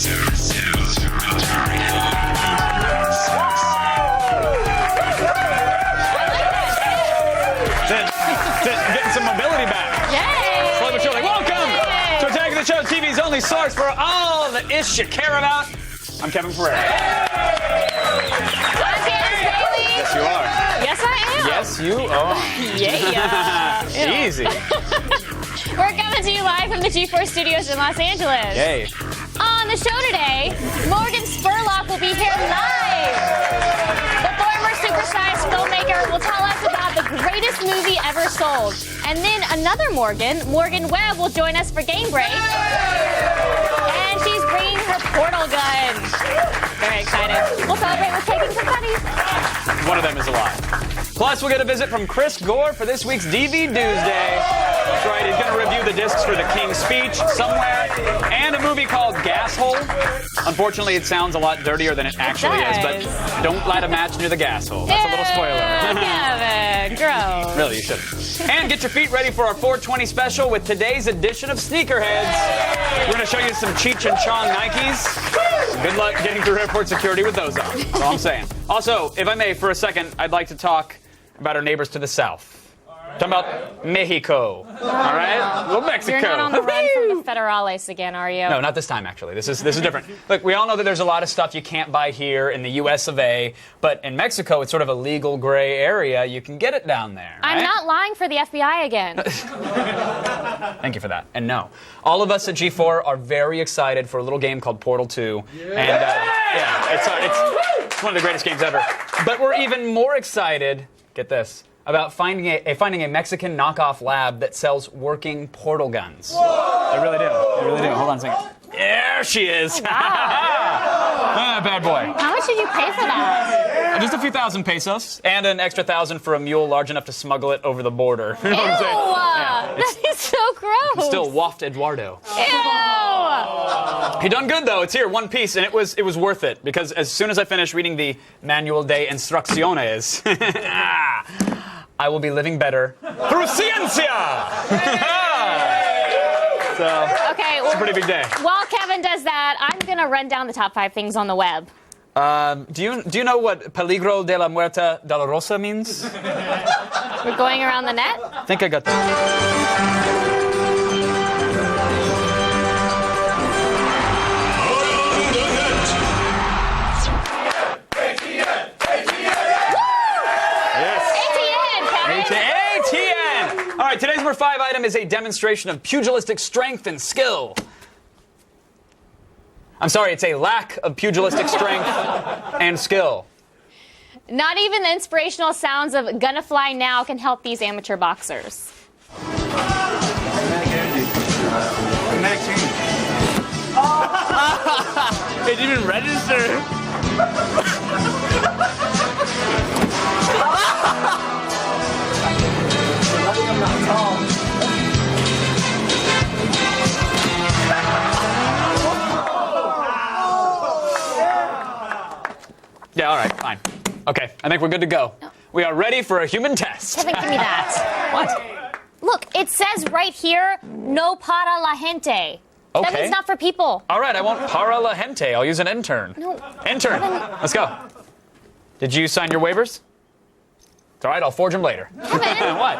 Getting some mobility back. Yay! Slowly but surely. Welcome to Attack of the Show, TV's only source for all the ish you care about. I'm Kevin Ferrer. I'm Candace Bailey. Yes, you are. Yes, I am. Yes, you are. Yeah. Easy. We're coming to you live from the G4 studios in Los Angeles. Yay. On the show today, Morgan Spurlock will be here live. The former supersized filmmaker will tell us about the greatest movie ever sold. And then another Morgan, Morgan Webb, will join us for Game Break. And she's bringing her portal gun. Very excited. We'll celebrate with taking some putties. One of them is alive. Plus, we'll get a visit from Chris Gore for this week's DV Tuesday. That's right, he's going to review the discs for The King's Speech, Somewhere, and a movie called Gas Hole. Unfortunately, it sounds a lot dirtier than it actually is, but don't light a match near the gas hole. That's a little spoiler. Kevin, gross. Really, you shouldn't. And get your feet ready for our 420 special with today's edition of Sneakerheads. We're going to show you some Cheech and Chong Nikes. Good luck getting through airport security with those on. That's all I'm saying. Also, if I may, for a second, I'd like to talk about our neighbors to the south. Talking about Mexico. All right? Well, Mexico. You're not on the run from the Federales again, are you? No, not this time, actually. This is different. Look, we all know that there's a lot of stuff you can't buy here in the U.S. of A., but in Mexico, it's sort of a legal gray area. You can get it down there. Right? I'm not lying for the FBI again. Thank you for that. And no, all of us at G4 are very excited for a little game called Portal 2. Yeah. And it's one of the greatest games ever. But we're even more excited, get this, about finding a Mexican knockoff lab that sells working portal guns. Whoa. They really do. They really do. Hold on a second. There she is. Oh, wow. Bad boy. How much did you pay for that? Just a few thousand pesos and an extra 1,000 for a mule large enough to smuggle it over the border. You know what I'm saying? Yeah, that is so gross. Still waft Eduardo. Ew. He done good though. It's here, one piece, and it was worth it because as soon as I finished reading the Manual de Instrucciones, I will be living better through ciencia. So, okay, it's a pretty big day. While Kevin does that, I'm gonna run down the top 5 things on the web. Do you know what peligro de la muerte dolorosa means? We're going around the net? I think I got that. ATN! All right, today's number 5 item is a demonstration of pugilistic strength and skill. I'm sorry, it's a lack of pugilistic strength and skill. Not even the inspirational sounds of Gonna Fly Now can help these amateur boxers. It didn't even register. I'm not tall. Yeah, all right, fine. Okay, I think we're good to go. No. We are ready for a human test. Kevin, give me that. What? Look, it says right here, no para la gente. Okay. That means not for people. All right, I won't para la gente. I'll use an intern. No. Intern. Kevin. Let's go. Did you sign your waivers? It's all right, I'll forge them later. Kevin. What?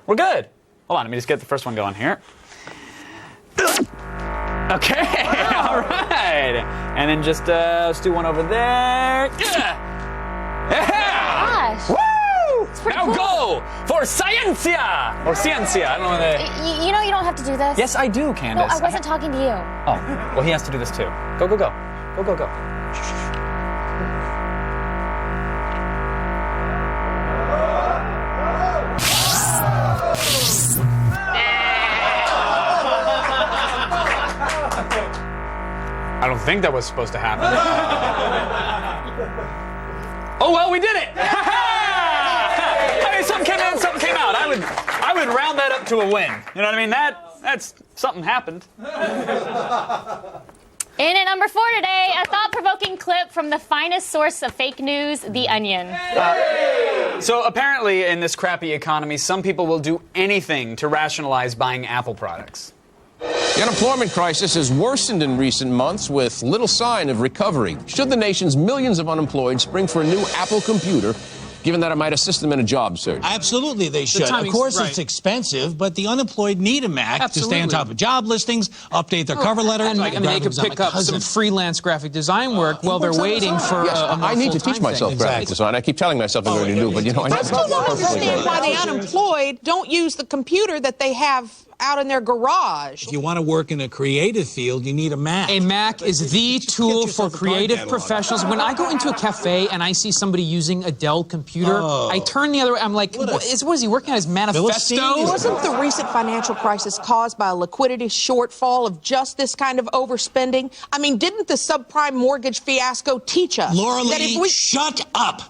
We're good. Hold on, let me just get the first one going here. Okay, wow. All right. And then just let's do one over there. Yeah. Gosh. Woo! Now cool. go for Ciencia! Or Ciencia, I don't know what You know you don't have to do this. Yes, I do, Candace. No, I wasn't talking to you. Oh, well, he has to do this too. Go, go, go. Go, go, go. I don't think that was supposed to happen. Oh, well, we did it! I mean, something came in, something came out. I would round that up to a win. You know what I mean? That's something happened. In at number 4 today, a thought-provoking clip from the finest source of fake news, The Onion. So apparently, in this crappy economy, some people will do anything to rationalize buying Apple products. The unemployment crisis has worsened in recent months with little sign of recovery. Should the nation's millions of unemployed spring for a new Apple computer, given that it might assist them in a job search? Absolutely, they should. Of course, it's expensive, but the unemployed need a Mac to stay on top of job listings, update their cover letter. And they can pick up some freelance graphic design work while they're waiting for I need to teach myself graphic design. I keep telling myself I'm going to do, but you know, I still don't understand why the unemployed don't use the computer that they have out in their garage. If you want to work in a creative field, you need a Mac. A Mac is the tool for creative professionals. When I go into a cafe and I see somebody using a Dell computer, I turn the other way. I'm like, what is he working on his manifesto? Wasn't the recent financial crisis caused by a liquidity shortfall of just this kind of overspending? I mean, didn't the subprime mortgage fiasco teach us Laura that Lee, if we... shut up.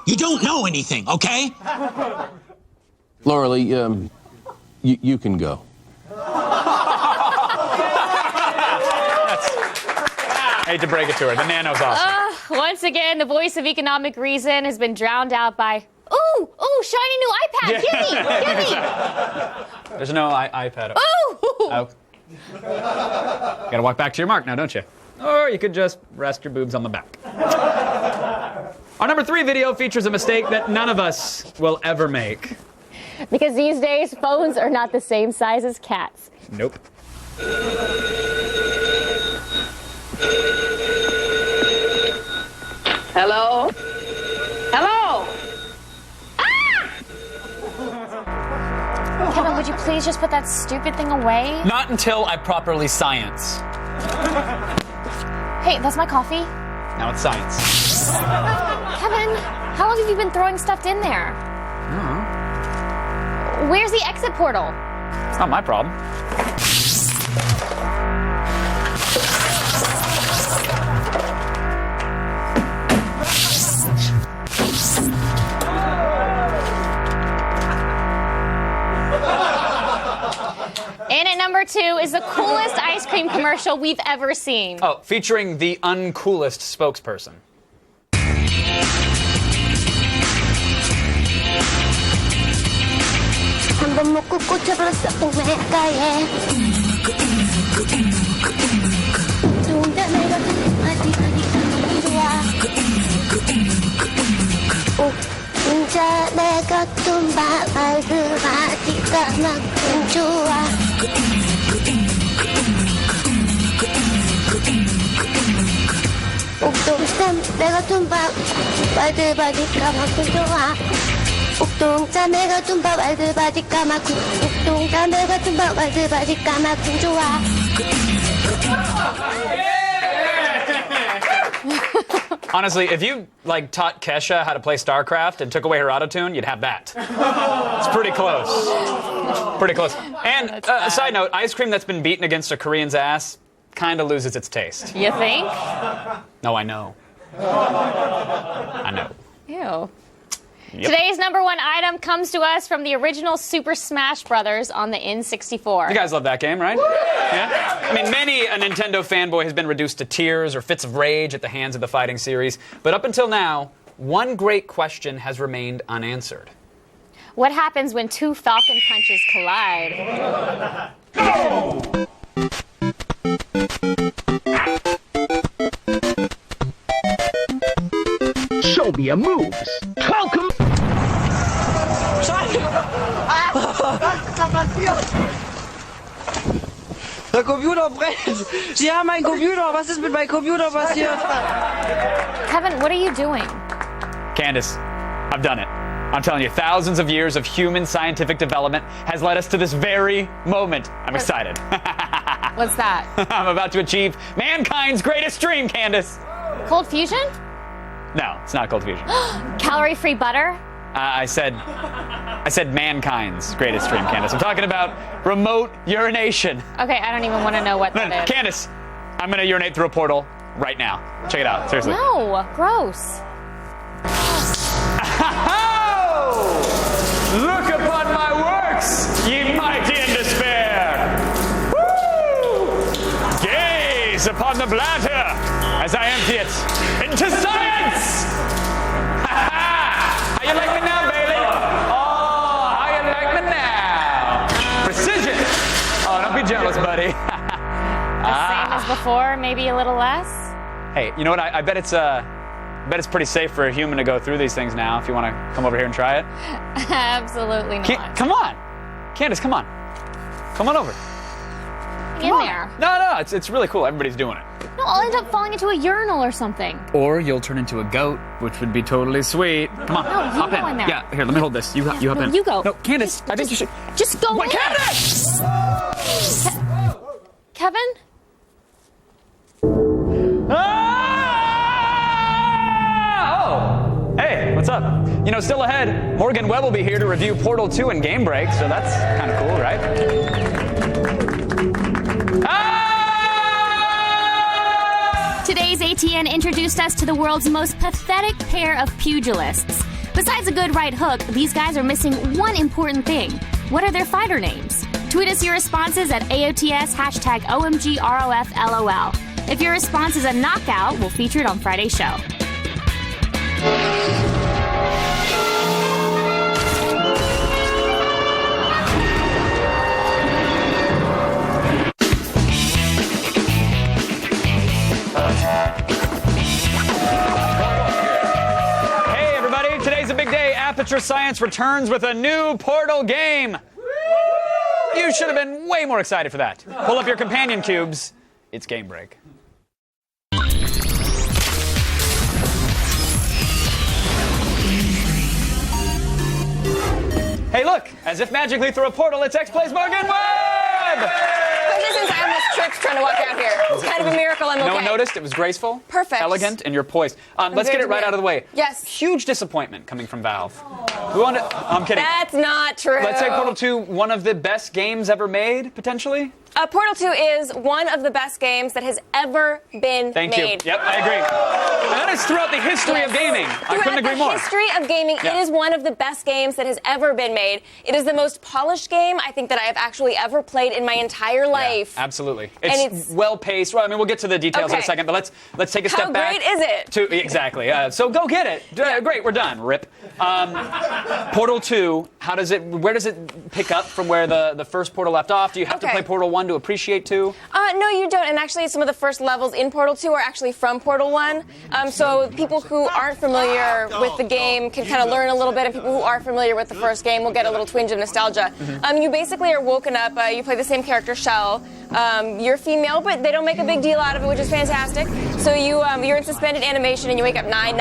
You don't know anything, okay? Laura Lee, you can go. I hate to break it to her. The Nano's awesome. Once again, the voice of economic reason has been drowned out by, ooh, shiny new iPad, give me. There's no iPad. Ooh! Oh. You gotta walk back to your mark now, don't you? Or you could just rest your boobs on the back. Our number 3 video features a mistake that none of us will ever make. Because these days, phones are not the same size as cats. Nope. Hello? Hello? Kevin, would you please just put that stupid thing away? Not until I properly science. Hey, that's my coffee. Now it's science. Kevin, how long have you been throwing stuff in there? Where's the exit portal? It's not my problem. In at number 2 is the coolest ice cream commercial we've ever seen. Oh, featuring the uncoolest spokesperson. 한번 먹고 꽂혀버렸어 옥매가에 좋은데 내가 어디 좋아 혼자 내가 좀 말그마디가 만큼 좋아 옥동산 내가 좀 말그마디가 만큼 좋아 옥동자 내가 좀 말그마디 까맣고 옥동자 내가 좀 말그마디 까맣고 좋아 Honestly, if you taught Kesha how to play StarCraft and took away her autotune, you'd have that. It's pretty close. Pretty close. And a side note, ice cream that's been beaten against a Korean's ass kind of loses its taste. You think? No, I know. I know. Ew. Yep. Today's number 1 item comes to us from the original Super Smash Bros. On the N64. You guys love that game, right? Yeah? I mean, many a Nintendo fanboy has been reduced to tears or fits of rage at the hands of the fighting series. But up until now, one great question has remained unanswered. What happens when 2 Falcon punches collide? Go! Show me your moves. Welcome. Der Computer brennt! Sie haben einen Computer! Was ist mit meinem Computer passiert? Kevin, what are you doing? Candace, I've done it. I'm telling you, thousands of years of human scientific development has led us to this very moment. I'm excited. What's that? I'm about to achieve mankind's greatest dream, Candace. Cold fusion? No, it's not cold fusion. Calorie-free butter? I said mankind's greatest dream, Candace. I'm talking about remote urination. Okay, I don't even want to know what that is. Candace, I'm gonna urinate through a portal right now. Check it out, seriously. No, gross. Look upon my works, ye mighty in despair. Woo! Gaze upon the bladder as I empty it into science. How you like me now, baby? Oh, how you like me now? Precision. Oh, don't be jealous, buddy. before, maybe a little less. Hey, you know what? I bet it's pretty safe for a human to go through these things now. If you want to come over here and try it. Absolutely not. Come on, Candace, come on over. In there. No, it's really cool. Everybody's doing it. No, I'll end up falling into a urinal or something. Or you'll turn into a goat, which would be totally sweet. Come on, No, you hop go in. in there. Yeah, here, let me hold this. You hop in. You go. No, Candace, I think you should. Just go in. Candace! Kevin? Oh! Hey, what's up? You know, still ahead, Morgan Webb will be here to review Portal 2 and Game Break, so that's kind of cool, right? Today's ATN introduced us to the world's most pathetic pair of pugilists. Besides a good right hook, these guys are missing one important thing. What are their fighter names? Tweet us your responses at AOTS #OMGROFLOL. If your response is a knockout, we'll feature it on Friday's show. Hey everybody, today's a big day. Aperture Science returns with a new Portal game. You should have been way more excited for that. Pull up your companion cubes. It's Game Break. Hey look, as if magically through a portal, it's X-Play's Morgan Webb! Especially since I have this trick trying to walk out here. It's kind of a miracle I'm okay. No one noticed. It was graceful, perfect, elegant, and you're poised. Let's get it right out of the way. Yes. Huge disappointment coming from Valve. We want to, I'm kidding. That's not true. Let's say Portal 2, one of the best games ever made, potentially? Portal 2 is one of the best games that has ever been Thank made. you. Yep, I agree. And that is throughout the history of gaming. I couldn't agree more. Throughout the history of gaming, it is one of the best games that has ever been made. It is the most polished game I think that I have actually ever played in my entire life. Yeah, absolutely. It's well paced. Well, I mean, we'll get to the details in a second, but let's take a step back. How great is it? Exactly. So go get it. Great, we're done. Rip. Portal 2. Where does it pick up from where the first Portal left off? Do you have to play Portal 1 to appreciate 2? No, you don't. And actually, some of the first levels in Portal 2 are actually from Portal 1. So people who aren't familiar with the game can kind of learn a little bit, and people who are familiar with the first game will get a little twinge of nostalgia. You basically are woken up. You play the same character, Shell. You're female, but they don't make a big deal out of it, which is fantastic. So you're in suspended animation, and you wake up 9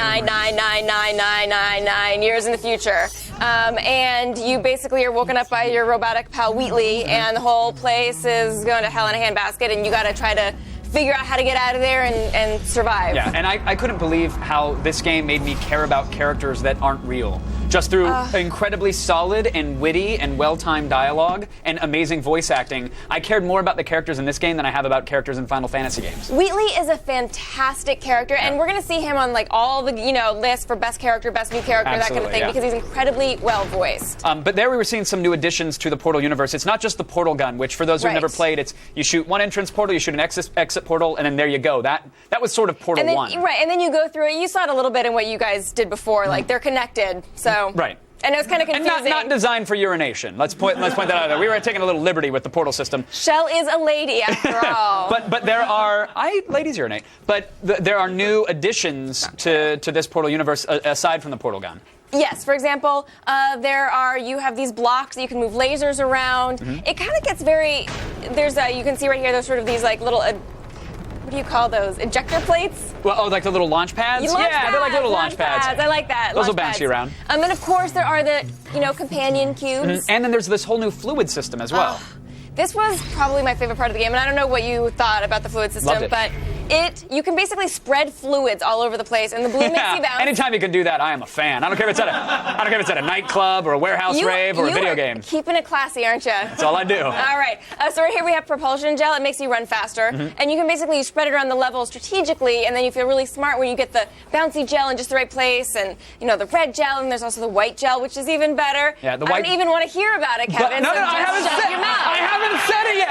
years in the future. And you basically are woken up by your robotic pal Wheatley, and the whole place is going to hell in a handbasket, and you got to try to figure out how to get out of there and survive. Yeah, and I couldn't believe how this game made me care about characters that aren't real. Just through incredibly solid and witty and well-timed dialogue and amazing voice acting, I cared more about the characters in this game than I have about characters in Final Fantasy games. Wheatley is a fantastic character, and we're going to see him on like all the lists for best character, best new character, that kind of thing, because he's incredibly well voiced. But there we were seeing some new additions to the Portal universe. It's not just the portal gun, which for those who've never played, it's you shoot one entrance portal, you shoot an exit portal, and then there you go. That was sort of Portal 1. Right, and then you go through it. You saw it a little bit in what you guys did before. Like they're connected, so right. And it was kind of confusing. And not designed for urination. Let's point that out there. We were taking a little liberty with the portal system. Shell is a lady, after all. But there are ladies urinate. But there are new additions to this Portal universe aside from the portal gun. Yes, for example, you have these blocks that you can move lasers around. It kind of gets very. You can see right here. There's sort of these like little. What do you call those? Ejector plates? Well, like the little launch pads? Yeah, they're like little launch pads. I like that. Those will bounce you around. And then, of course, there are the, companion cubes. And then there's this whole new fluid system as well. This was probably my favorite part of the game, and I don't know what you thought about the fluid system, but you can basically spread fluids all over the place, and the blue makes you bounce. Anytime you can do that, I am a fan. I don't care if it's at a nightclub or a warehouse rave or a video game. Keeping it classy, aren't you? That's all I do. All right. So right here we have propulsion gel. It makes you run faster, and you can basically spread it around the level strategically, and then you feel really smart when you get the bouncy gel in just the right place, and the red gel, and there's also the white gel, which is even better. Yeah, the white. I don't even want to hear about it, Kevin. No, I haven't said it yet.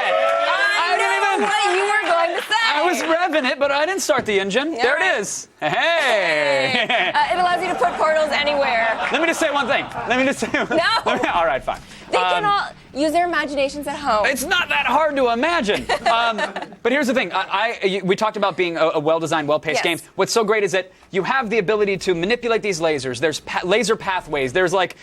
I know what you were going to say. I was revving it, but I didn't start the engine. There it is. Hey. It allows you to put portals anywhere. Let me just say one thing. No. All right, fine. use their imaginations at home. It's not that hard to imagine. But here's the thing. We talked about being a well-designed, well-paced game. What's so great is that you have the ability to manipulate these lasers. There's laser pathways. There's like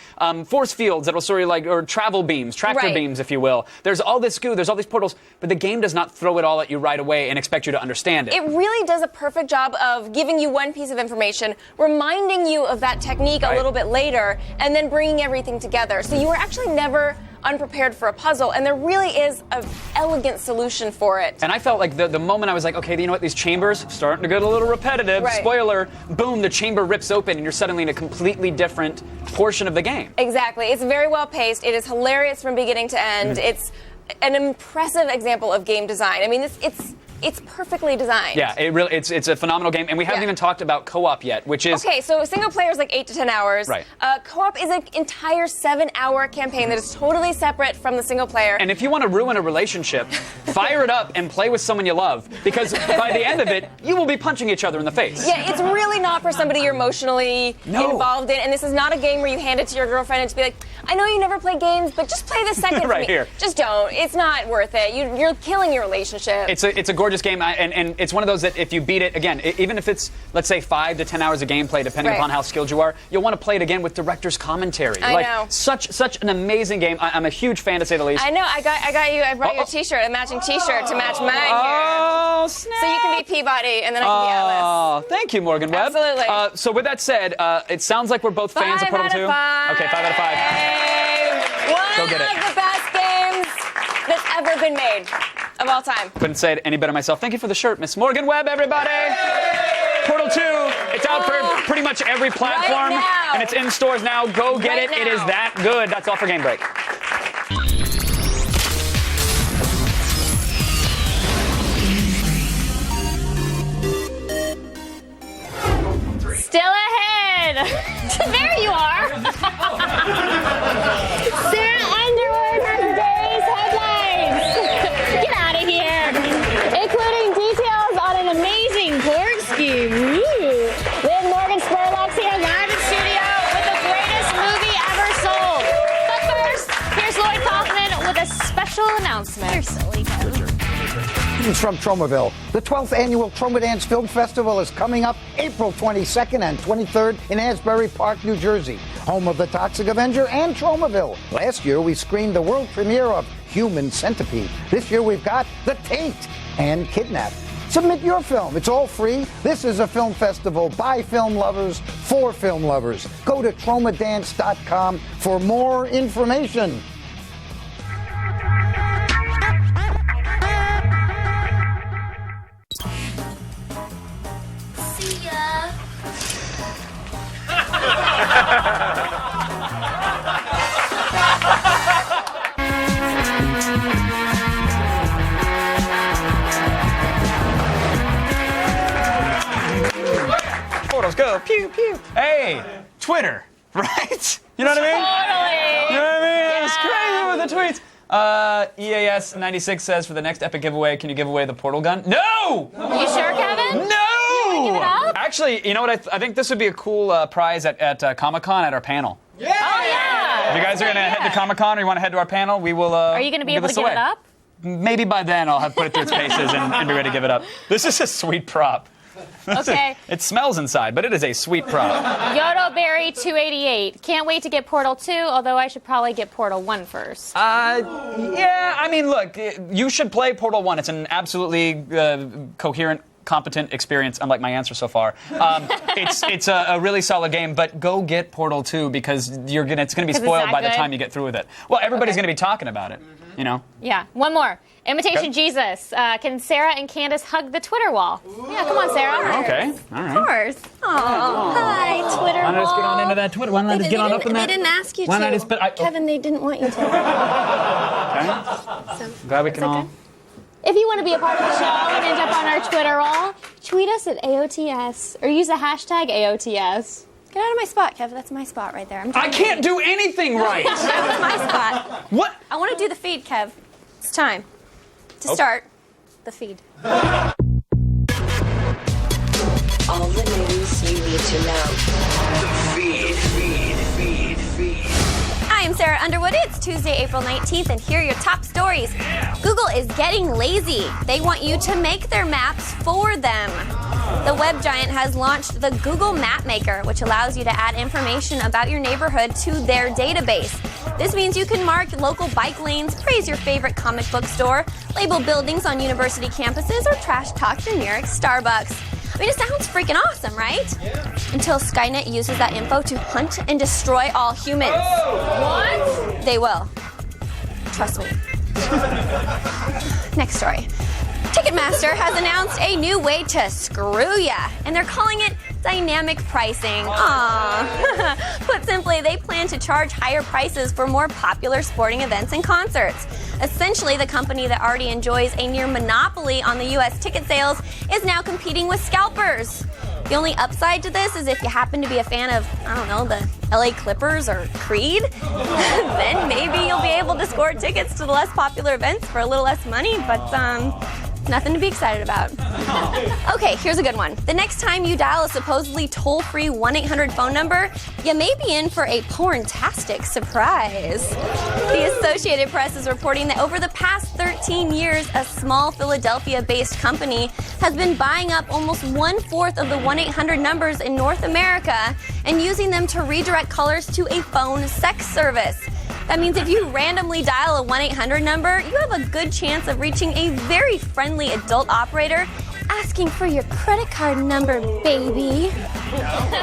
force fields that will sort of like, or travel beams, tractor beams, if you will. There's all this goo. There's all these portals. But the game does not throw it all at you right away and expect you to understand it. It really does a perfect job of giving you one piece of information, reminding you of that technique a little bit later, and then bringing everything together. So you were actually never unprepared for a puzzle, and there really is an elegant solution for it. And I felt like the moment I was like, okay, you know what, these chambers starting to get a little repetitive. Spoiler, boom, the chamber rips open and you're suddenly in a completely different portion of the game. Exactly. It's very well paced. It is hilarious from beginning to end. It's an impressive example of game design. I mean, it's perfectly designed. Yeah, it's a phenomenal game, and we haven't even talked about co-op yet, which is... Okay, so single player is like 8 to 10 hours. Right. Co-op is an entire 7-hour campaign that is totally separate from the single player. And if you want to ruin a relationship, fire it up and play with someone you love, because by the end of it, you will be punching each other in the face. Yeah, it's really not for somebody you're emotionally involved in, and this is not a game where you hand it to your girlfriend and to be like, I know you never play games, but just play this second for me. Here. Just don't. It's not worth it. You're killing your relationship. It's a gorgeous game, and it's one of those that if you beat it, again, even if it's, let's say, 5 to 10 hours of gameplay, depending upon how skilled you are, you'll want to play it again with director's commentary. I know. Such an amazing game. I'm a huge fan, to say the least. I know. I brought you a T-shirt, a matching T-shirt to match mine here. Oh, snap. So you can be Peabody, and then I can be Alice. Oh, thank you, Morgan Webb. Absolutely. So with that said, it sounds like we're both fans of Portal 2. 5 Okay, 5 out of 5. One Go get it. of the best games that's ever been made of all time. Couldn't say it any better myself. Thank you for the shirt, Miss Morgan Webb, everybody. Portal 2, it's out for pretty much every platform, and it's in stores now. Go get it. It is that good. That's all for Game Break. Still ahead. There you are. Sarah Underwood has today's headlines. Get out of here. Including details on an amazing board scheme. Woo. Then Morgan Spurlock's here live in studio with the greatest movie ever sold. But first, here's Lloyd Kaufman with a special announcement. You're silly, Kevin. From Tromaville. The 12th annual TromaDance Film Festival is coming up April 22nd and 23rd in Asbury Park, New Jersey, home of The Toxic Avenger and Tromaville. Last year, we screened the world premiere of Human Centipede. This year, we've got The Taint and Kidnap. Submit your film. It's all free. This is a film festival by film lovers for film lovers. Go to tromadance.com for more information. Portals go. Pew, pew. Hey, Twitter, right? You know what I mean? Totally. You know what I mean? It's crazy with the tweets. EAS96 says, for the next epic giveaway, can you give away the portal gun? No! Are you sure, Kevin? No! Give it up? Actually, you know what? I think this would be a cool prize at Comic-Con at our panel. Yeah! Oh, yeah! If you guys are going to head to Comic-Con or you want to head to our panel, we will Are you going to be able to give it up? Maybe by then I'll have put it through its paces and be ready to give it up. This is a sweet prop. Okay. It smells inside, but it is a sweet prop. Yodoberry288. Can't wait to get Portal 2, although I should probably get Portal 1 first. Yeah, I mean, look, you should play Portal 1. It's an absolutely coherent, competent experience, unlike my answer so far. It's a really solid game, but go get Portal 2 because it's going to be spoiled by the time you get through with it. Well, everybody's going to be talking about it, you know? Yeah. One more. Imitation Jesus. Can Sarah and Candace hug the Twitter wall? Yeah, come on, Sarah. Okay. All right. Of course. Oh, hi, Twitter Why not just get on wall. into that Twitter? Why not just get on up in that? They didn't ask you Why to. not just Kevin, they didn't want you to. Okay. Glad we can all... If you want to be a part of the show and end up on our Twitter wall, tweet us at AOTS or use the hashtag AOTS. Get out of my spot, Kev. That's my spot right there. I can't do anything right. That's my spot. What? I want to do the feed, Kev. It's time to start the feed. All the news you need to know. I am Sarah Underwood. It's Tuesday, April 19th, and here are your top stories. Google is getting lazy. They want you to make their maps for them. The web giant has launched the Google Map Maker, which allows you to add information about your neighborhood to their database. This means you can mark local bike lanes, praise your favorite comic book store, label buildings on university campuses, or trash talk your nearest Starbucks. I mean, it sounds freaking awesome, right? Yeah. Until Skynet uses that info to hunt and destroy all humans. Oh! What? They will. Trust me. Next story. Ticketmaster has announced a new way to screw ya, and they're calling it dynamic pricing. Aww. Put simply, they plan to charge higher prices for more popular sporting events and concerts. Essentially, the company that already enjoys a near monopoly on the U.S. ticket sales is now competing with scalpers. The only upside to this is if you happen to be a fan of, I don't know, the LA Clippers or Creed, then maybe you'll be able to score tickets to the less popular events for a little less money, but nothing to be excited about. Okay, here's a good one. The next time you dial a supposedly toll-free 1-800 phone number, you may be in for a porn-tastic surprise. The Associated Press is reporting that over the past 13 years, a small Philadelphia-based company has been buying up almost 1/4 of the 1-800 numbers in North America and using them to redirect callers to a phone sex service. That means if you randomly dial a 1-800 number, you have a good chance of reaching a very friendly adult operator asking for your credit card number, baby.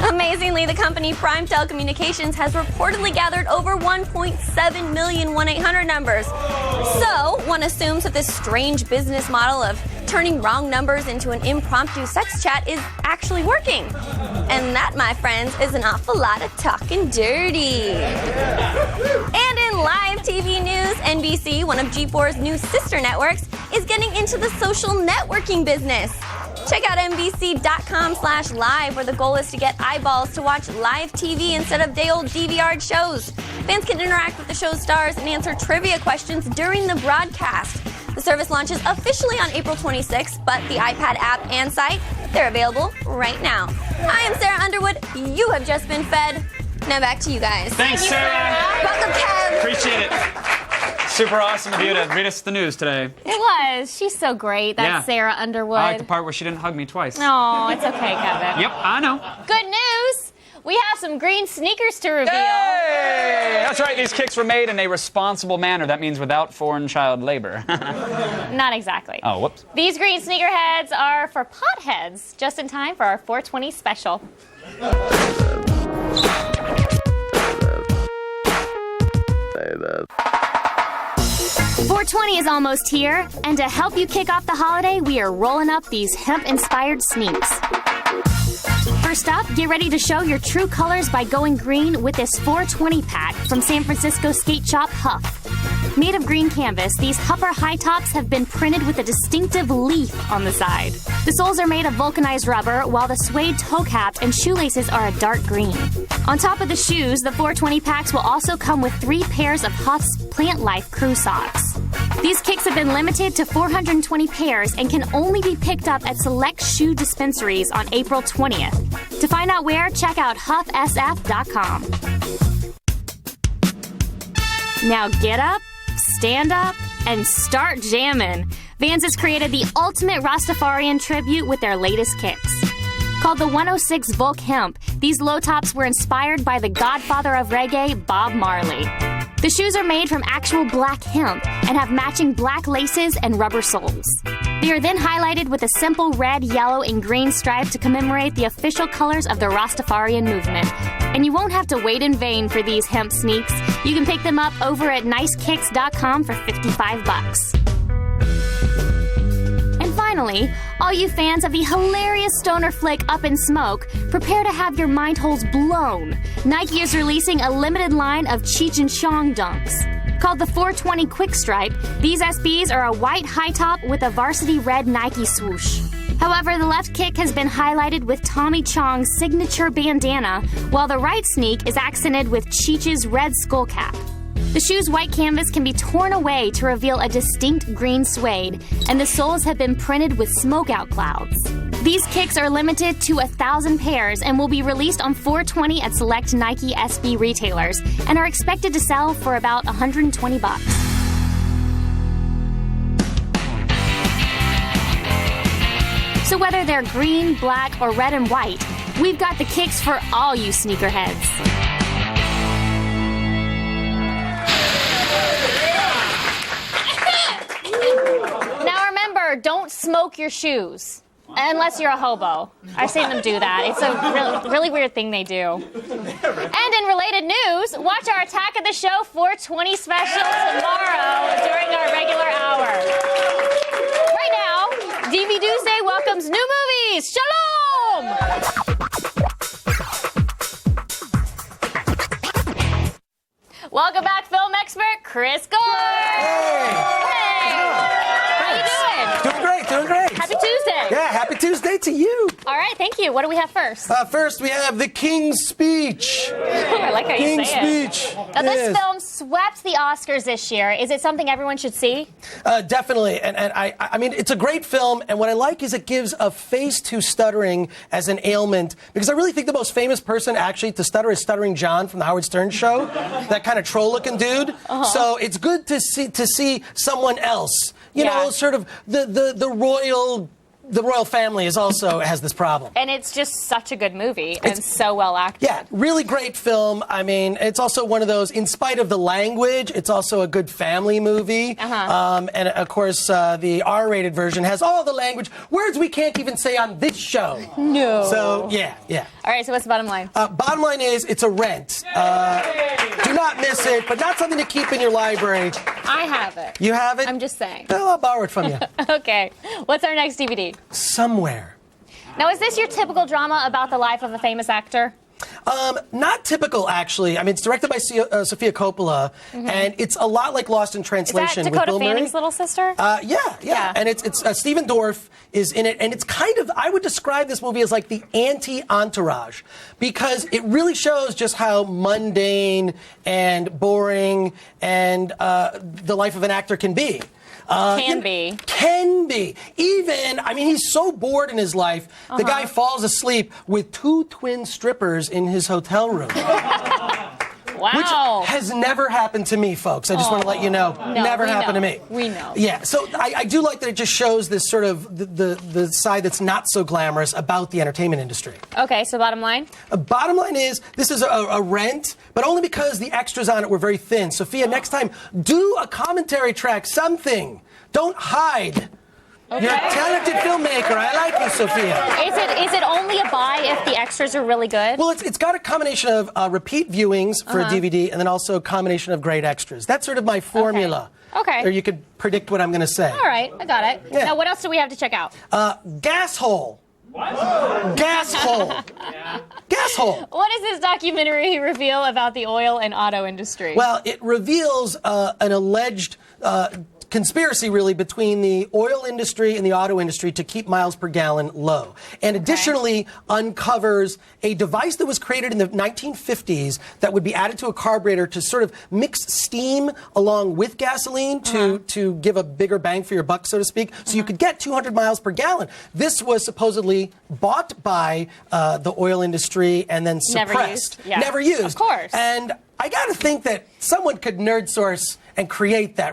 Amazingly, the company Prime Telecommunications has reportedly gathered over 1.7 million 1-800 numbers. So, one assumes that this strange business model of turning wrong numbers into an impromptu sex chat is actually working. And that, my friends, is an awful lot of talking dirty. And in live TV news, NBC, one of G4's new sister networks, is getting into the social networking business. Check out NBC.com/live, where the goal is to get eyeballs to watch live TV instead of day-old DVR'd shows. Fans can interact with the show's stars and answer trivia questions during the broadcast. The service launches officially on April 26th, but the iPad app and site, they're available right now. I am Sarah Underwood. You have just been fed. Now back to you guys. Thanks, Sarah. Welcome, Kev. Appreciate it. Super awesome of you to read us the news today. It was. She's so great. That's Sarah Underwood. I like the part where she didn't hug me twice. No, it's okay, Kevin. Yep, I know. Good news. We have some green sneakers to reveal. Hey! That's right. These kicks were made in a responsible manner. That means without foreign child labor. Not exactly. Oh, whoops. These green sneakerheads are for potheads, just in time for our 420 special. 420 is almost here, and to help you kick off the holiday, we are rolling up these hemp-inspired sneaks. First up, get ready to show your true colors by going green with this 420 pack from San Francisco skate shop Huff. Made of green canvas, these Huffer high tops have been printed with a distinctive leaf on the side. The soles are made of vulcanized rubber, while the suede toe caps and shoelaces are a dark green. On top of the shoes, the 420 packs will also come with 3 pairs of Huff's Plant Life crew socks. These kicks have been limited to 420 pairs and can only be picked up at select shoe dispensaries on April 20th. To find out where, check out huffsf.com. Now get up, stand up, and start jamming. Vans has created the ultimate Rastafarian tribute with their latest kicks. Called the 106 Volk Hemp, these low tops were inspired by the godfather of reggae, Bob Marley. The shoes are made from actual black hemp and have matching black laces and rubber soles. They are then highlighted with a simple red, yellow, and green stripe to commemorate the official colors of the Rastafarian movement. And you won't have to wait in vain for these hemp sneaks. You can pick them up over at nicekicks.com for $55. And finally, all you fans of the hilarious stoner flick Up in Smoke, prepare to have your mind holes blown. Nike is releasing a limited line of Cheech and Chong dunks. Called the 420 Quick Stripe, these SBs are a white high top with a varsity red Nike swoosh. However, the left kick has been highlighted with Tommy Chong's signature bandana, while the right sneak is accented with Cheech's red skull cap. The shoe's white canvas can be torn away to reveal a distinct green suede, and the soles have been printed with smoke-out clouds. These kicks are limited to 1,000 pairs and will be released on 420 at select Nike SB retailers and are expected to sell for about $120. So whether they're green, black, or red and white, we've got the kicks for all you sneakerheads. Now remember, don't smoke your shoes. Unless you're a hobo. I've seen them do that. It's a really weird thing they do. And in related news, watch our Attack of the Show 420 special tomorrow during our regular hour. Right now, DV Tuesday welcomes new movies. Shalom! Welcome back, film expert Chris Gore. Hey! How you doing? Doing great. Happy Tuesday. Yeah, happy Tuesday to you. All right, thank you. What do we have first? First, we have The King's Speech. I like how you say it. King's Speech. Now, this film swept the Oscars this year. Is it something everyone should see? Definitely. And I mean, it's a great film. And what I like is it gives a face to stuttering as an ailment. Because I really think the most famous person actually to stutter is Stuttering John from the Howard Stern Show. That kind of troll-looking dude. Uh-huh. So it's good to see someone else. You know, sort of the royal family has this problem. And it's just such a good movie and so well acted. Yeah, really great film. I mean, it's also one of those, in spite of the language, it's also a good family movie. Uh-huh. And of course, the R-rated version has all the language, words we can't even say on this show. No. So, yeah. All right, so what's the bottom line? Bottom line is, it's a rent. Do not miss it, but not something to keep in your library. I have it. You have it? I'm just saying. Well, I'll borrow it from you. Okay. What's our next DVD? Somewhere. Now, is this your typical drama about the life of a famous actor? Not typical, actually. I mean, it's directed by Sofia Coppola, and it's a lot like Lost in Translation. Is that Dakota with Bill Fanning's little sister? Yeah. And it's Stephen Dorff is in it, and it's kind of, I would describe this movie as like the anti-Entourage, because it really shows just how mundane and boring and the life of an actor can be. Can be. Even, I mean, he's so bored in his life, the guy falls asleep with 2 twin strippers in his hotel room. Wow. Which has never happened to me, folks. I just want to let you know. Never happened to me. We know. Yeah, so I do like that it just shows this sort of the side that's not so glamorous about the entertainment industry. Okay, so bottom line? Bottom line is, this is a rent, but only because the extras on it were very thin. Sophia, next time, do a commentary track, something. Don't hide. Okay. You're a talented filmmaker. I like you, Sophia. Is it only a buy if the extras are really good? Well, it's got a combination of repeat viewings for a DVD and then also a combination of great extras. That's sort of my formula. Okay. Or you could predict what I'm going to say. All right, I got it. Yeah. Now, what else do we have to check out? Gas Hole. What? Gas Hole. Yeah. Gas Hole. What does this documentary reveal about the oil and auto industry? Well, it reveals an alleged conspiracy, really, between the oil industry and the auto industry to keep miles per gallon low. And additionally uncovers a device that was created in the 1950s that would be added to a carburetor to sort of mix steam along with gasoline to give a bigger bang for your buck, so to speak, so you could get 200 miles per gallon. This was supposedly bought by the oil industry and then suppressed. Never used. Of course. And I got to think that someone could nerd source and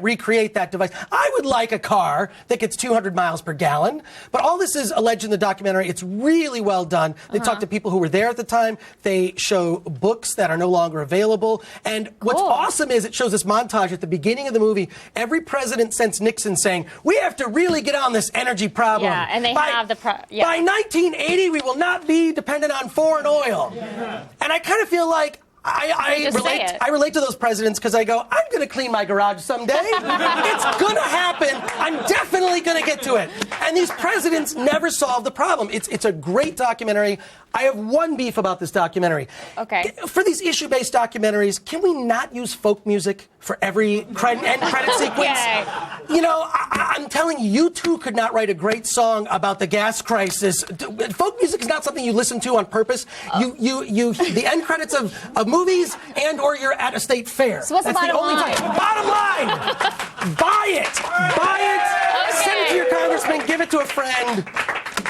recreate that device. I would like a car that gets 200 miles per gallon. But all this is alleged in the documentary. It's really well done. They talk to people who were there at the time. They show books that are no longer available. And what's awesome is it shows this montage at the beginning of the movie. Every president since Nixon saying, we have to really get on this energy problem. Yeah, and they have the... By 1980, we will not be dependent on foreign oil. Yeah. And I kind of feel like I relate to those presidents because I go, I'm going to clean my garage someday. It's going to happen. I'm definitely going to get to it. And these presidents never solve the problem. It's a great documentary. I have one beef about this documentary. Okay. For these issue-based documentaries, can we not use folk music for every end credit sequence? You know, I'm telling you, U2 could not write a great song about the gas crisis. Folk music is not something you listen to on purpose. The end credits of movies or you're at a state fair. So what's the bottom line? Bottom line! Buy it! Buy it! Okay. Send it to your congressman. Give it to a friend.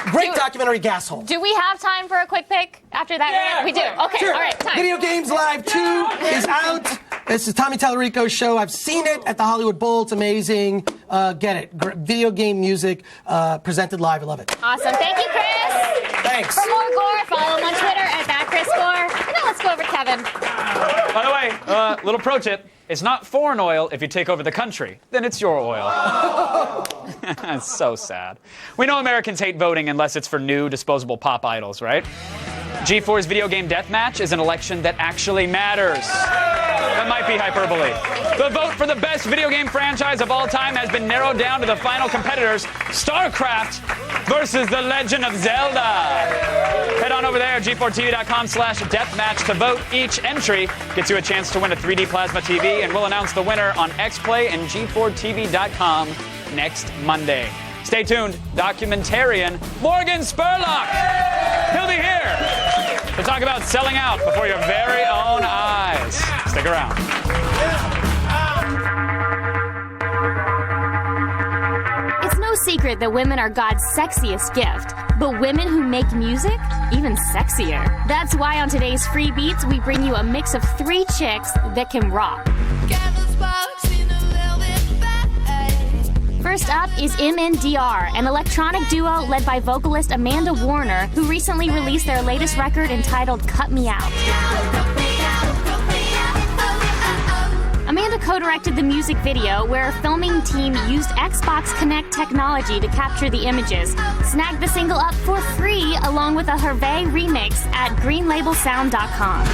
Great documentary, Gas Hole. Do we have time for a quick pick after that? Yeah, we do. Okay, sure. all right, time. Video Games Live 2 is out. This is Tommy Tallarico's show. I've seen it at the Hollywood Bowl. It's amazing. Get it. Video game music presented live. I love it. Awesome. Thank you, Chris. Thanks. For more Gore, follow him on Twitter at @ChrisGore. Now let's go over to Kevin. By the way, little pro tip. It's not foreign oil if you take over the country. Then it's your oil. It's so sad. We know Americans hate voting unless it's for new disposable pop idols, right? G4's Video Game Deathmatch is an election that actually matters. That might be hyperbole. The vote for the best video game franchise of all time has been narrowed down to the final competitors, StarCraft versus The Legend of Zelda. Head on over there, g4tv.com/deathmatch to vote. Each entry gets you a chance to win a 3D plasma TV, and we'll announce the winner on XPlay and g4tv.com next Monday. Stay tuned. Documentarian Morgan Spurlock. He'll be here to talk about selling out before your very own eyes. Stick around. It's no secret that women are God's sexiest gift, but women who make music, even sexier. That's why on today's Free Beats, we bring you a mix of 3 chicks that can rock. First up is MNDR, an electronic duo led by vocalist Amanda Warner, who recently released their latest record entitled Cut Me Out. Amanda co-directed the music video, where a filming team used Xbox Connect technology to capture the images. Snag the single up for free along with a Hervé remix at greenlabelsound.com.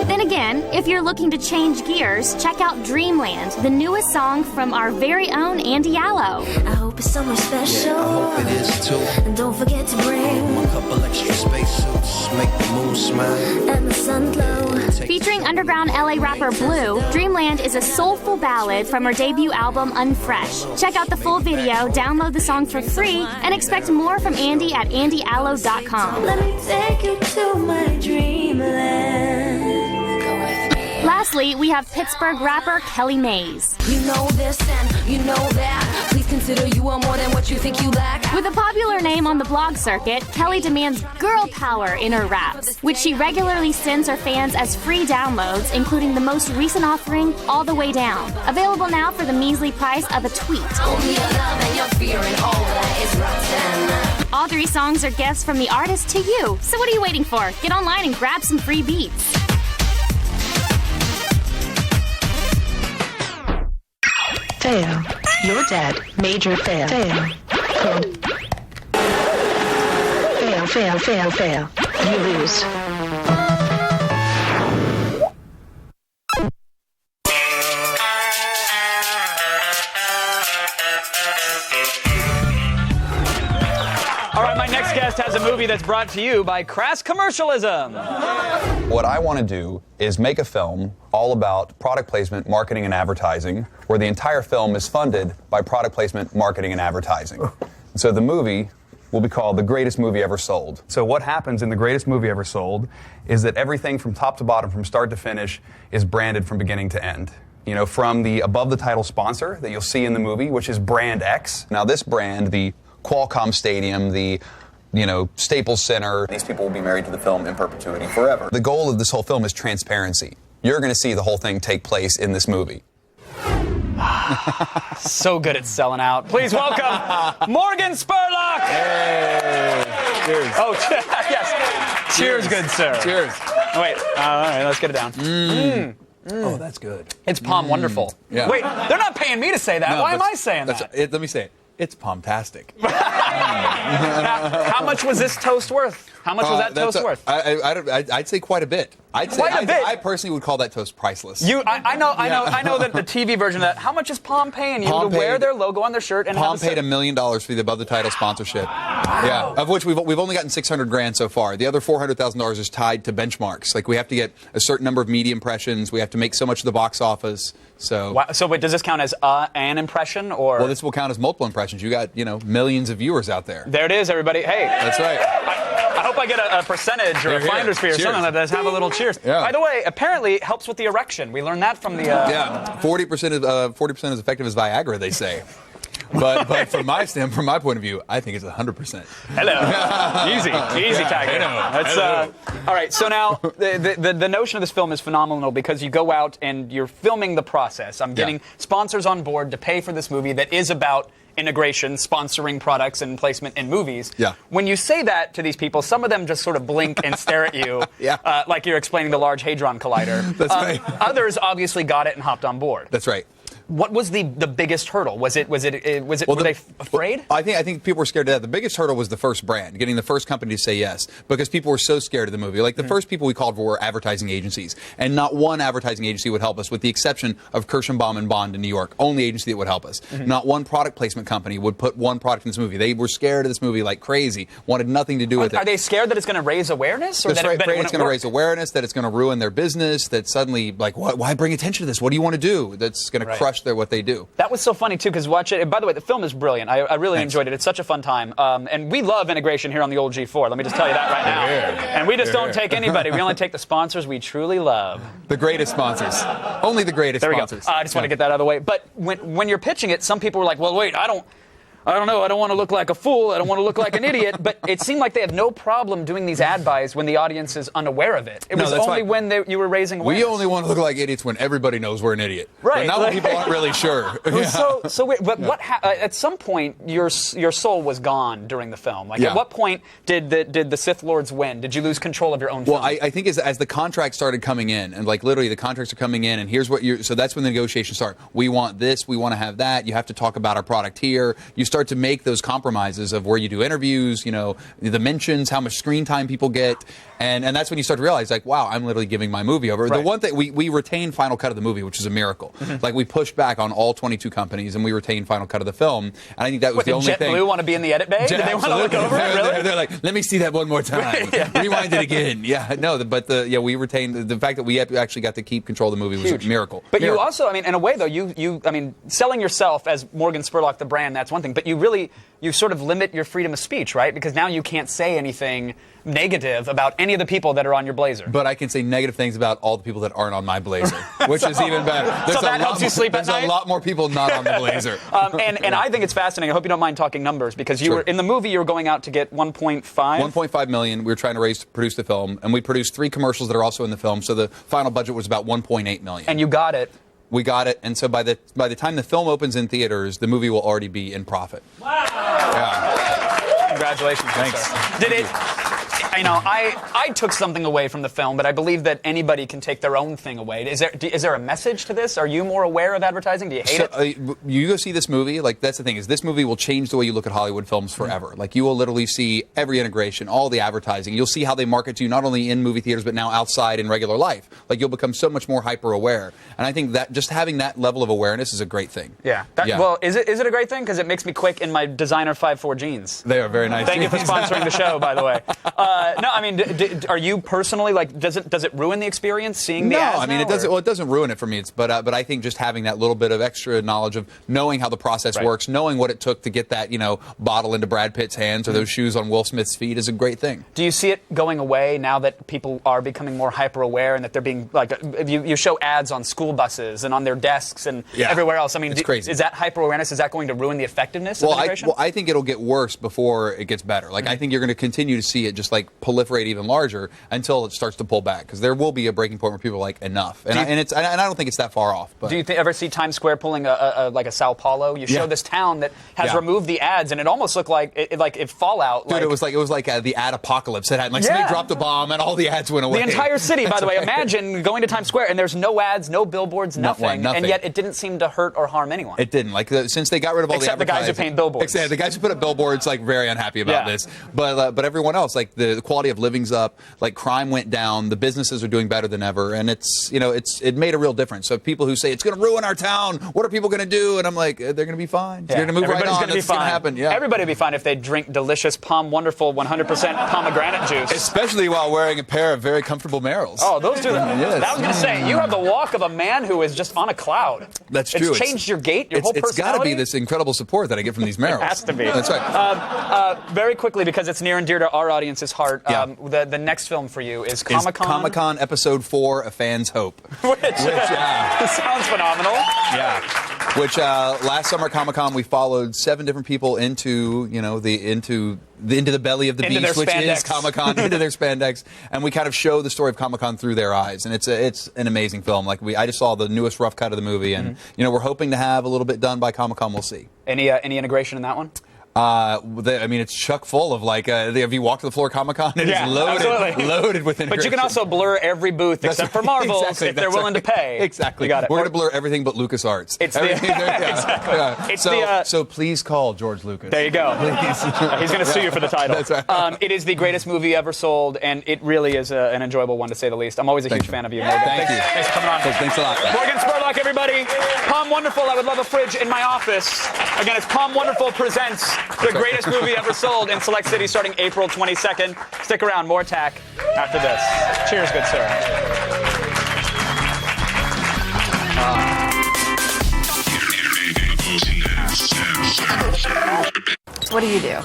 Then again, if you're looking to change gears, check out Dreamland, the newest song from our very own Andy Allo. I hope it's somewhere special. Yeah, I hope it is too. And don't forget to bring a couple extra spacesuits, make the moon smile, and the sun glow. Featuring underground LA rapper Blue, Dreamland is a soulful ballad from her debut album Unfresh. Check out the full video, download the song for free, and expect more from Andy at andyallo.com. Let me take you to my dreamland. Lastly, we have Pittsburgh rapper Kelly Mays. You know this and you know that. Please consider you are more than what you think you lack. With a popular name on the blog circuit, Kelly demands girl power in her raps, which she regularly sends her fans as free downloads, including the most recent offering, All the Way Down. Available now for the measly price of a tweet. Only your love and your fear and all that is rotten. All 3 songs are gifts from the artist to you. So what are you waiting for? Get online and grab some free beats. Fail. You're dead. Major fail. Fail. Fail, fail, fail, fail. You lose. All right, my next guest has a movie that's brought to you by Crass Commercialism. What I want to do is make a film all about product placement, marketing, and advertising, where the entire film is funded by product placement, marketing, and advertising. So the movie will be called The Greatest Movie Ever Sold. So what happens in The Greatest Movie Ever Sold is that everything from top to bottom, from start to finish, is branded from beginning to end. You know, from the above the title sponsor that you'll see in the movie, which is Brand X. Now this brand, the Qualcomm Stadium, the Staples Center. These people will be married to the film in perpetuity forever. The goal of this whole film is transparency. You're going to see the whole thing take place in this movie. So good at selling out. Please welcome Morgan Spurlock. Hey. Cheers. Oh, yes. Cheers, good sir. Cheers. Oh, wait. All right, let's get it down. Oh, that's good. It's Palm Wonderful. Yeah. Wait, they're not paying me to say that. No, Why am I saying that? Let me say it. It's Palmtastic. How much was this toast worth? How much was that toast worth? I'd say quite a bit. I personally would call that toast priceless. I know that the TV version of that. How much is Palm paying you to wear their logo on their shirt? And Palm paid $1 million for the above the title sponsorship. Wow. Yeah, of which we've only gotten $600,000 so far. The other $400,000 is tied to benchmarks. Like we have to get a certain number of media impressions. We have to make so much of the box office. So. Wow. So wait, does this count as an impression or? Well, this will count as multiple impressions. You got millions of viewers out there. There it is, everybody. Hey, that's right. I hope I get a percentage or a finder's fee or something like that. Let's have a little cheers. Yeah. By the way, apparently it helps with the erection. We learned that from the. Yeah, 40% is effective as Viagra, they say. But from my point of view, I think it's 100%. Hello. Easy Tiger. All right, so now the notion of this film is phenomenal because you go out and you're filming the process. I'm getting sponsors on board to pay for this movie that is about integration, sponsoring products and placement in movies. Yeah. When you say that to these people, some of them just sort of blink and stare at you like you're explaining the Large Hadron Collider. That's right. Others obviously got it and hopped on board. That's right. What was the biggest hurdle? Was it? Were they afraid? I think people were scared to death. The biggest hurdle was the first brand, getting the first company to say yes, because people were so scared of the movie. Like the first people we called for were advertising agencies, and not one advertising agency would help us, with the exception of Kirschenbaum and Bond in New York. Only agency that would help us. Not one product placement company would put one product in this movie. They were scared of this movie like crazy. Wanted nothing to do with it. Are they scared that it's going to raise awareness, or that it's going to raise awareness? That it's going to ruin their business? That suddenly, like, why bring attention to this? What do you want to do? That's going to crush what they do. That was so funny, too, because watch it. By the way, the film is brilliant. I really enjoyed it. It's such a fun time. And we love integration here on the old G4. Let me just tell you that right now. And we just don't take anybody. We only take the sponsors we truly love. The greatest sponsors. Only the greatest sponsors. There we go. I just want to get that out of the way. But when you're pitching it, some people were like, well, wait, I don't know. I don't want to look like a fool. I don't want to look like an idiot. But it seemed like they had no problem doing these ad buys when the audience is unaware of it. It was only when you were raising awareness. We only want to look like idiots when everybody knows we're an idiot. Right. But not when people aren't really sure. It was so weird. But at some point, your soul was gone during the film. Like, at what point did the Sith Lords win? Did you lose control of your own film? Well, I think as the contracts started coming in, and like literally the contracts are coming in, and here's what so that's when the negotiations start. We want this. We want to have that. You have to talk about our product here. You start to make those compromises of where you do interviews, the mentions, how much screen time people get, and that's when you start to realize, like, wow, I'm literally giving my movie over. Right. The one thing, we retained final cut of the movie, which is a miracle. Like, we pushed back on all 22 companies, and we retained final cut of the film, and I think that was the only thing. Did JetBlue want to be in the edit bay? Did they want to look over it, really? They're like, let me see that one more time. Rewind it again. We retained the fact that we actually got to keep control of the movie was a miracle. But you also, in a way, though, selling yourself as Morgan Spurlock, the brand, that's one thing, but you sort of limit your freedom of speech, right? Because now you can't say anything negative about any of the people that are on your Blazer. But I can say negative things about all the people that aren't on my Blazer, which is even better. So that helps you sleep at night? There's a lot more people not on the Blazer. And I think it's fascinating. I hope you don't mind talking numbers, because you were in the movie, you were going out to get 1.5 million. We were trying to produce the film, and we produced 3 commercials that are also in the film, so the final budget was about 1.8 million. And you got it. We got it, and so by the time the film opens in theaters, the movie will already be in profit. Wow! Yeah. Congratulations. Thanks. Did it? I took something away from the film, but I believe that anybody can take their own thing away. Is there a message to this? Are you more aware of advertising? Do you hate it? You go see this movie. Like, that's the thing, is this movie will change the way you look at Hollywood films forever. Like, you will literally see every integration, all the advertising. You'll see how they market to you, not only in movie theaters, but now outside in regular life. Like, you'll become so much more hyper aware. And I think that just having that level of awareness is a great thing. Yeah. Well, is it a great thing? Because it makes me quick in my designer 5'4" jeans. They are very nice. Thank you for sponsoring the show, by the way. No, are you personally, like, does it ruin the experience seeing the ads? No, it doesn't. Well, it doesn't ruin it for me. But I think just having that little bit of extra knowledge of knowing how the process works, knowing what it took to get that bottle into Brad Pitt's hands or those shoes on Will Smith's feet is a great thing. Do you see it going away now that people are becoming more hyper aware and that they're being like you show ads on school buses and on their desks and everywhere else? It's crazy. Is that hyper awareness? Is that going to ruin the effectiveness of integration? I think it'll get worse before it gets better. Like, I think you're going to continue to see it just like proliferate even larger until it starts to pull back, because there will be a breaking point where people are like, enough. And I don't think it's that far off. But. Do you ever see Times Square pulling like a Sao Paulo? You show this town that has removed the ads, and it almost looked like if Fallout. Dude, it was like the ad apocalypse. It had somebody dropped a bomb and all the ads went away. The entire city, by the way. Imagine going to Times Square and there's no ads, no billboards, nothing, and yet it didn't seem to hurt or harm anyone. It didn't. Like, since they got rid of all the advertising. Except the guys who paint billboards. Except the guys who put up billboards, like, very unhappy about this. But everyone else, like, the quality of living's up. Like, crime went down. The businesses are doing better than ever, and it made a real difference. So people who say it's going to ruin our town, what are people going to do? And I'm like, they're going to be fine. They're going to move right on. It's going to happen. Yeah. Everybody would be fine if they drink delicious Wonderful 100% pomegranate juice, especially while wearing a pair of very comfortable Merrells. Oh, those do that. Yes. I was going to say, you have the walk of a man who is just on a cloud. That's true. It's changed your gait, your whole personality. It's got to be this incredible support that I get from these Merrells. It has to be. That's right. Very quickly, because it's near and dear to our audience's heart, the next film for you is Comic-Con. Comic-Con Episode 4, A Fan's Hope. Which sounds phenomenal. Yeah. which last summer at Comic-Con we followed 7 different people into the belly of the beast, which is Comic-Con, into their spandex, and we kind of show the story of Comic-Con through their eyes, and it's an amazing film. Like I just saw the newest rough cut of the movie, and we're hoping to have a little bit done by Comic-Con. We'll see. Any integration in that one? I mean, it's chock full of have you walked to the floor of Comic-Con? It is loaded with integration. But you can also blur every booth except for Marvel's if they're willing to pay. Exactly. You got it. We're going to blur everything but LucasArts. It's so please call George Lucas. There you go. Please. He's going to sue you for the title. That's right. It is the greatest movie ever sold, and it really is an enjoyable one to say the least. I'm always a huge fan of you, Morgan. Thank you. Thanks for coming on. Thanks a lot. Morgan Spurlock, everybody. Palm Wonderful, I would love a fridge in my office. Again, it's Palm Wonderful presents the greatest movie ever sold in select cities starting April 22nd. Stick around, more attack after this. Cheers, good sir. What do you do?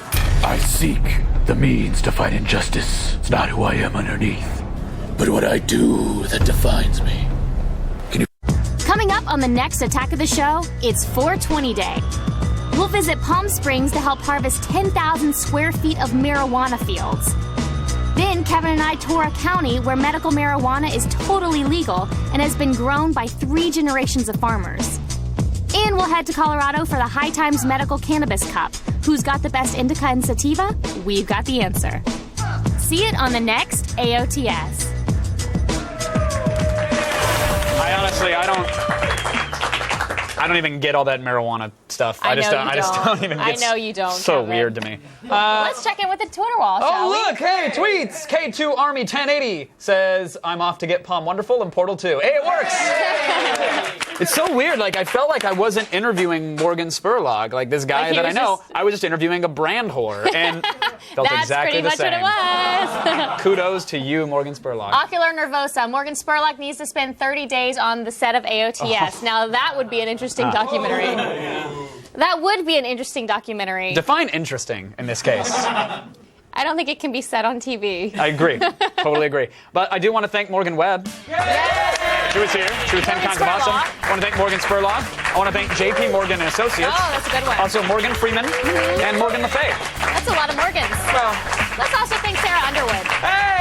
I seek the means to fight injustice. It's not who I am underneath, but what I do that defines me. Coming up on the next Attack of the Show, it's 420 Day. We'll visit Palm Springs to help harvest 10,000 square feet of marijuana fields. Then Kevin and I tour a county where medical marijuana is totally legal and has been grown by 3 generations of farmers. And we'll head to Colorado for the High Times Medical Cannabis Cup. Who's got the best indica and sativa? We've got the answer. See it on the next AOTS. I don't even get all that marijuana stuff. I just don't even get I know you don't. So Kevin. Weird to me. Let's check in with the Twitter wall, shall we? Look, hey, tweets. K2 Army 1080 says, I'm off to get Palm Wonderful in Portal 2. Hey, it works! It's so weird. Like, I felt like I wasn't interviewing Morgan Spurlock, like this guy that I know. I was just interviewing a brand whore, and felt exactly the same. That's pretty much what it was. Kudos to you, Morgan Spurlock. Ocular Nervosa. Morgan Spurlock needs to spend 30 days on the set of AOTS. Now, that would be an interesting documentary. That would be an interesting documentary. Define interesting in this case. I don't think it can be said on TV. I agree. Totally agree. But I do want to thank Morgan Webb. She was here. She was 10 kinds of awesome. I want to thank Morgan Spurlock. I want to thank JP Morgan and Associates. Oh, that's a good one. Also Morgan Freeman and Morgan Le Fay. That's a lot of Morgans. Well, let's also thank Sarah Underwood. Hey!